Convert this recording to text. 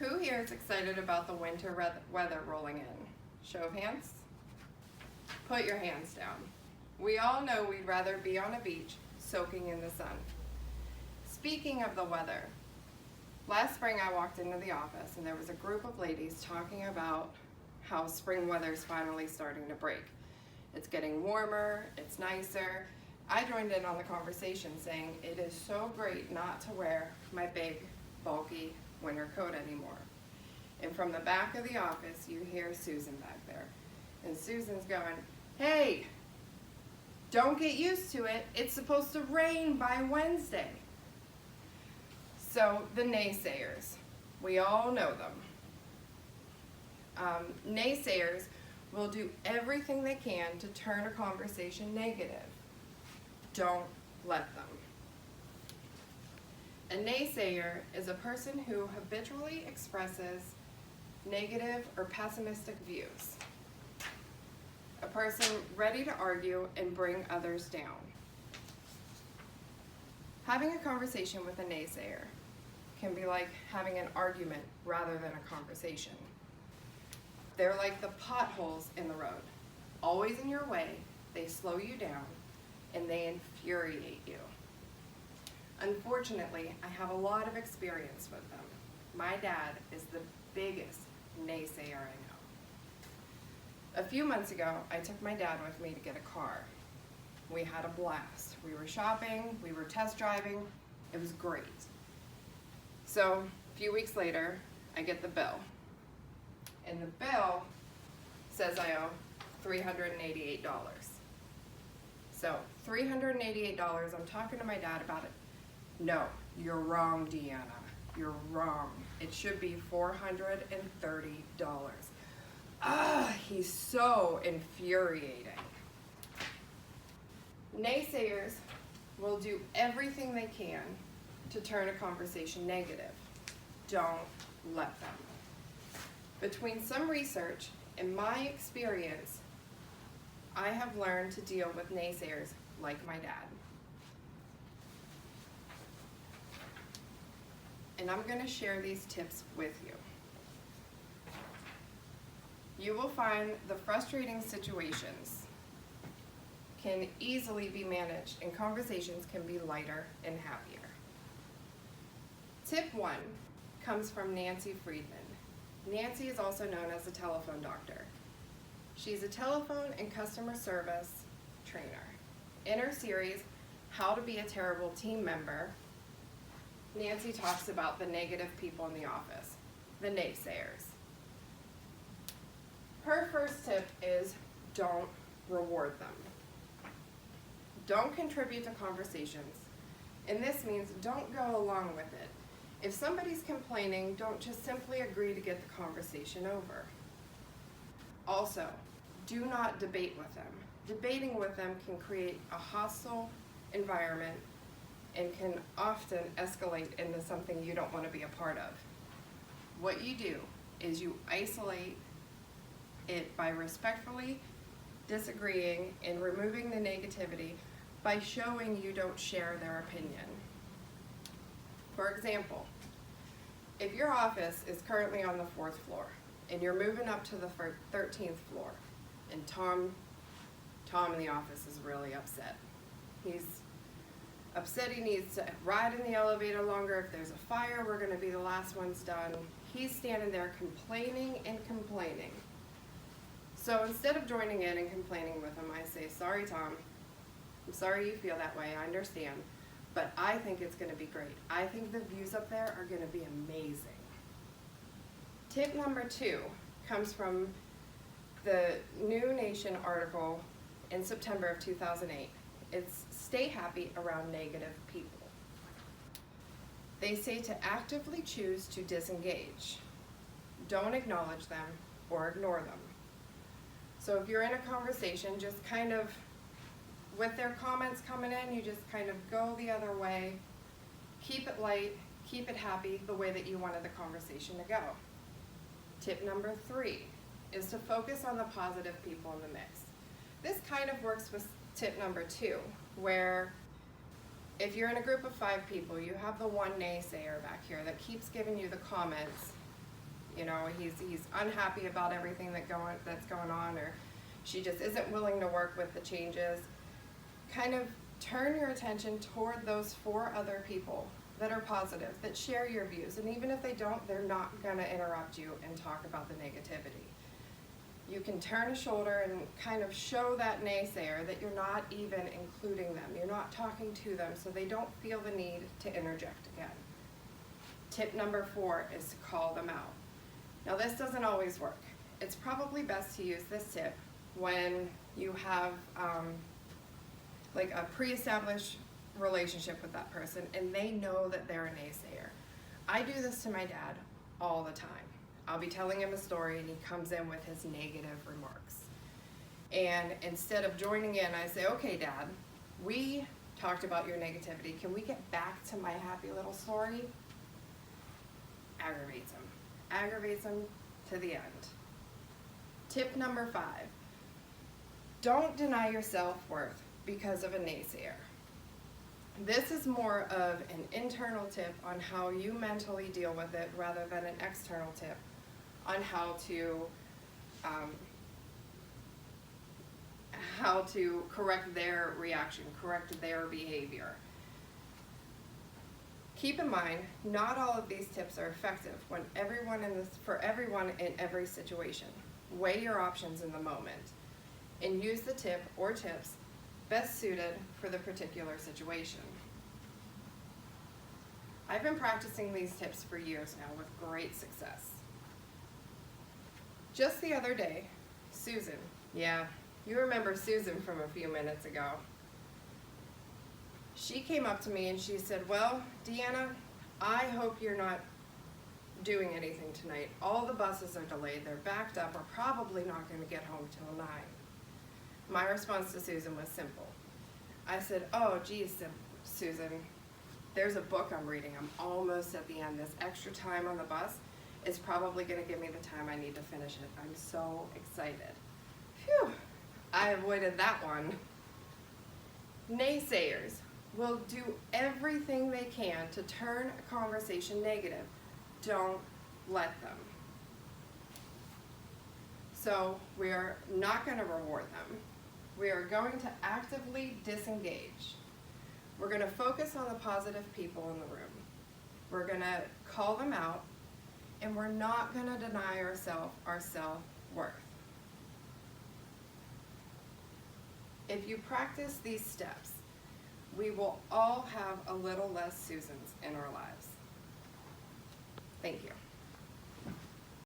Who here is excited about the winter weather rolling in? Show of hands. Put your hands down. We all know we'd rather be on a beach soaking in the sun. Speaking of the weather, last spring I walked into the office and there was a group of ladies talking about how spring weather is finally starting to break. It's getting warmer, it's nicer. I joined in on the conversation saying it is so great not to wear my big, bulky winter coat anymore. And from the back of the office, you hear Susan back there. And Susan's going, hey, don't get used to it. It's supposed to rain by Wednesday. So the naysayers, we all know them. Naysayers will do everything they can to turn a conversation negative. Don't let them. A naysayer is a person who habitually expresses negative or pessimistic views. A person ready to argue and bring others down. Having a conversation with a naysayer can be like having an argument rather than a conversation. They're like the potholes in the road, always in your way. They slow you down and they infuriate you. Unfortunately, I have a lot of experience with them. My dad is the biggest naysayer I know. A few months ago, I took my dad with me to get a car. We had a blast. We were shopping, we were test driving. It was great. So a few weeks later, I get the bill. And the bill says I owe $388. So $388, I'm talking to my dad about it. No, you're wrong, Deanna. You're wrong. It should be $430. He's so infuriating. Naysayers will do everything they can to turn a conversation negative. Don't let them. Between some research and my experience, I have learned to deal with naysayers like my dad. And I'm going to share these tips with you. You will find the frustrating situations can easily be managed and conversations can be lighter and happier. Tip 1 comes from Nancy Friedman. Nancy is also known as a telephone doctor. She's a telephone and customer service trainer. In her series, How to Be a Terrible Team Member, Nancy talks about the negative people in the office, the naysayers. Her first tip is don't reward them. Don't contribute to conversations. And this means don't go along with it. If somebody's complaining, don't just simply agree to get the conversation over. Also, do not debate with them. Debating with them can create a hostile environment and can often escalate into something you don't want to be a part of. What you do is you isolate it by respectfully disagreeing and removing the negativity by showing you don't share their opinion. For example, if your office is currently on the 4th floor and you're moving up to the 13th floor and Tom in the office is really upset. He's upset he needs to ride in the elevator longer. If there's a fire, we're going to be the last ones done. He's standing there complaining and complaining. So instead of joining in and complaining with him, I say, sorry, Tom. I'm sorry you feel that way. I understand. But I think it's going to be great. I think the views up there are going to be amazing. Tip number 2 comes from the New Nation article in September of 2008. It's stay happy around negative people. They say to actively choose to disengage. Don't acknowledge them or ignore them. So if you're in a conversation, just kind of, with their comments coming in, you just kind of go the other way. Keep it light, keep it happy, the way that you wanted the conversation to go. Tip number 3 is to focus on the positive people in the mix. This kind of works with tip number 2, where if you're in a group of 5 people, you have the one naysayer back here that keeps giving you the comments You know, he's unhappy about everything that's going on, or she just isn't willing to work with the changes. Kind of turn your attention toward those 4 other people that are positive, that share your views, and even if they don't, they're not going to interrupt you and talk about the negativity. You can turn a shoulder and kind of show that naysayer that you're not even including them. You're not talking to them, so they don't feel the need to interject again. Tip number 4 is to call them out. Now, this doesn't always work. It's probably best to use this tip when you have like a pre-established relationship with that person and they know that they're a naysayer. I do this to my dad all the time. I'll be telling him a story and he comes in with his negative remarks. And instead of joining in, I say, okay, Dad, we talked about your negativity. Can we get back to my happy little story? Aggravates him. Aggravates him to the end. Tip number 5, don't deny your self-worth because of a naysayer. This is more of an internal tip on how you mentally deal with it rather than an external tip on how to correct their reaction, correct their behavior. Keep in mind, not all of these tips are effective for everyone in every situation. Weigh your options in the moment and use the tip or tips best suited for the particular situation. I've been practicing these tips for years now with great success. Just the other day, Susan, yeah, you remember Susan from a few minutes ago, she came up to me and she said, well, Deanna, I hope you're not doing anything tonight. All the buses are delayed, they're backed up, we're probably not going to get home till 9. My response to Susan was simple. I said, oh geez, Susan, there's a book I'm reading. I'm almost at the end. This extra time on the bus is probably going to give me the time I need to finish it. I'm so excited. Phew, I avoided that one. Naysayers will do everything they can to turn a conversation negative. Don't let them. So we are not going to reward them. We are going to actively disengage. We're going to focus on the positive people in the room. We're going to call them out, and we're not going to deny ourselves our self-worth. If you practice these steps, we will all have a little less Susans in our lives. Thank you.